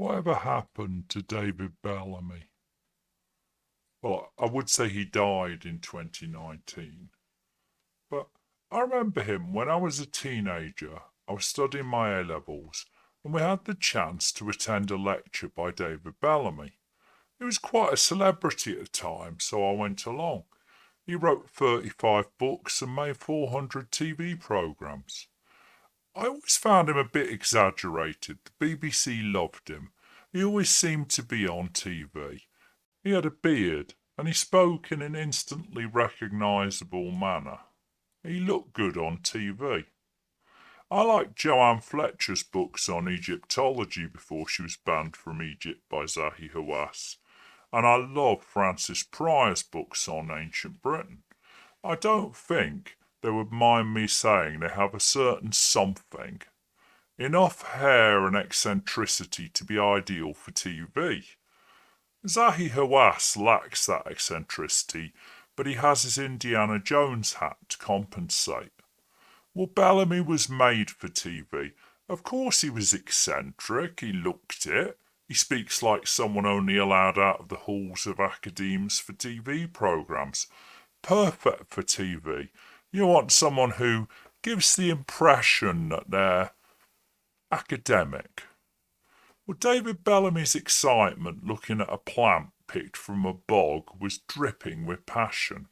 Whatever happened to David Bellamy? Well, I would say he died in 2019, but I remember him when I was a teenager. I was studying my A levels, and we had the chance to attend a lecture by David Bellamy. He was quite a celebrity at the time, so I went along. He wrote 35 books and made 400 TV programmes. I always found him a bit exaggerated. The BBC loved him. He always seemed to be on TV. He had a beard, and he spoke in an instantly recognisable manner. He looked good on TV. I liked Joanne Fletcher's books on Egyptology before she was banned from Egypt by Zahi Hawass, and I love Francis Pryor's books on ancient Britain. I don't think they would mind me saying they have a certain something, enough hair and eccentricity to be ideal for TV. Zahi Hawass lacks that eccentricity, but he has his Indiana Jones hat to compensate. Well, Bellamy was made for TV. Of course he was eccentric, he looked it. He speaks like someone only allowed out of the halls of academies for TV programmes. Perfect for TV. You want someone who gives the impression that they're academic. Well, David Bellamy's excitement looking at a plant picked from a bog was dripping with passion.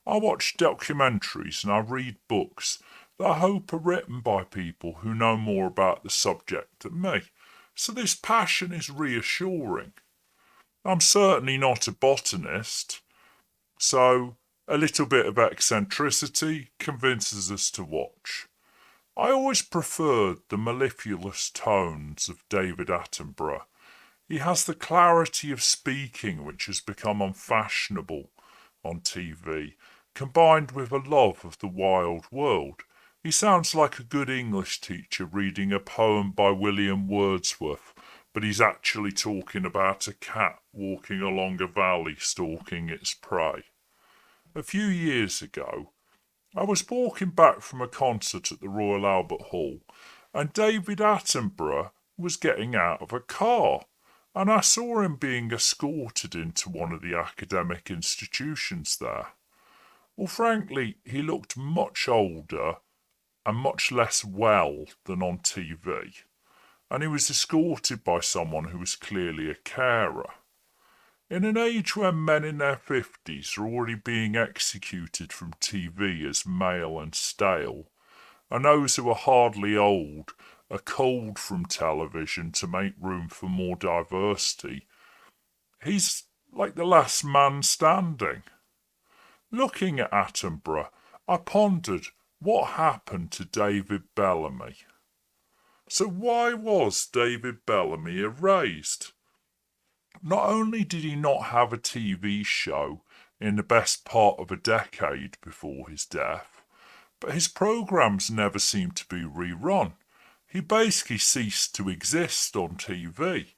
I watch documentaries and I read books that I hope are written by people who know more about the subject than me, so this passion is reassuring. I'm certainly not a botanist, so a little bit of eccentricity convinces us to watch. I always preferred the mellifluous tones of David Attenborough. He has the clarity of speaking which has become unfashionable on TV, combined with a love of the wild world. He sounds like a good English teacher reading a poem by William Wordsworth, but he's actually talking about a cat walking along a valley stalking its prey. A few years ago, I was walking back from a concert at the Royal Albert Hall, and David Attenborough was getting out of a car, and I saw him being escorted into one of the academic institutions there. Well, frankly, he looked much older and much less well than on TV, and he was escorted by someone who was clearly a carer. In an age when men in their 50s are already being executed from TV as male and stale, and those who are hardly old are culled from television to make room for more diversity, he's like the last man standing. Looking at Attenborough, I pondered what happened to David Bellamy. So why was David Bellamy erased? Not only did he not have a TV show in the best part of a decade before his death, but his programmes never seemed to be rerun. He basically ceased to exist on TV.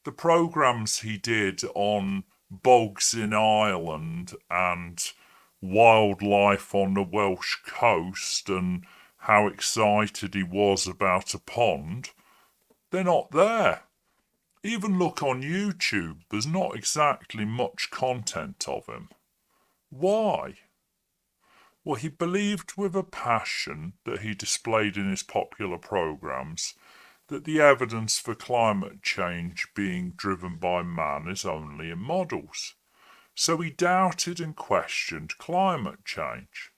The programmes he did on bogs in Ireland and wildlife on the Welsh coast and how excited he was about a pond, they're not there. Even look on YouTube, there's not exactly much content of him. Why? Well, he believed with a passion that he displayed in his popular programmes that the evidence for climate change being driven by man is only in models. So he doubted and questioned climate change.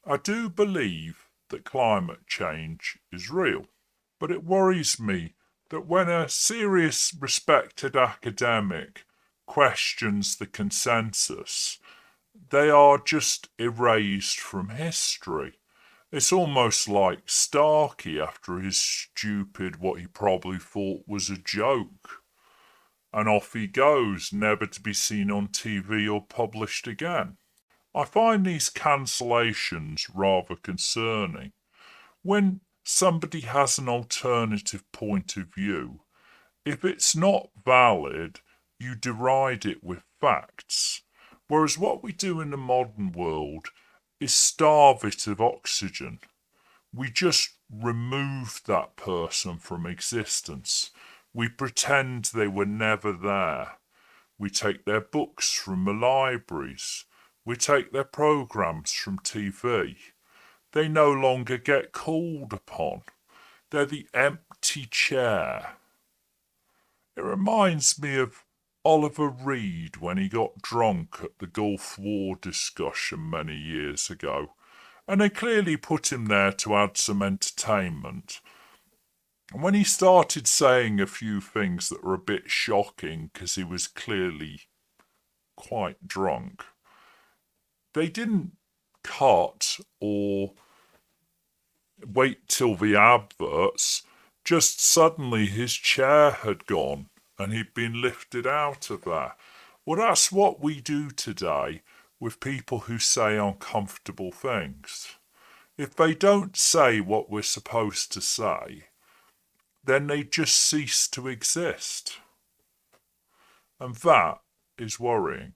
I do believe that climate change is real, but it worries me that when a serious, respected academic questions the consensus, they are just erased from history. It's almost like Starkey after his stupid, what he probably thought was a joke. And off he goes, never to be seen on TV or published again. I find these cancellations rather concerning. When somebody has an alternative point of view, if it's not valid, you deride it with facts. Whereas what we do in the modern world is starve it of oxygen. We just remove that person from existence. We pretend they were never there. We take their books from the libraries. We take their programmes from TV. They no longer get called upon. They're the empty chair. It reminds me of Oliver Reed when he got drunk at the Gulf War discussion many years ago, and they clearly put him there to add some entertainment. And when he started saying a few things that were a bit shocking because he was clearly quite drunk, they didn't cut or wait till the adverts. Just suddenly his chair had gone and he'd been lifted out of there. Well, that's what we do today with people who say uncomfortable things. If they don't say what we're supposed to say, then they just cease to exist. And that is worrying.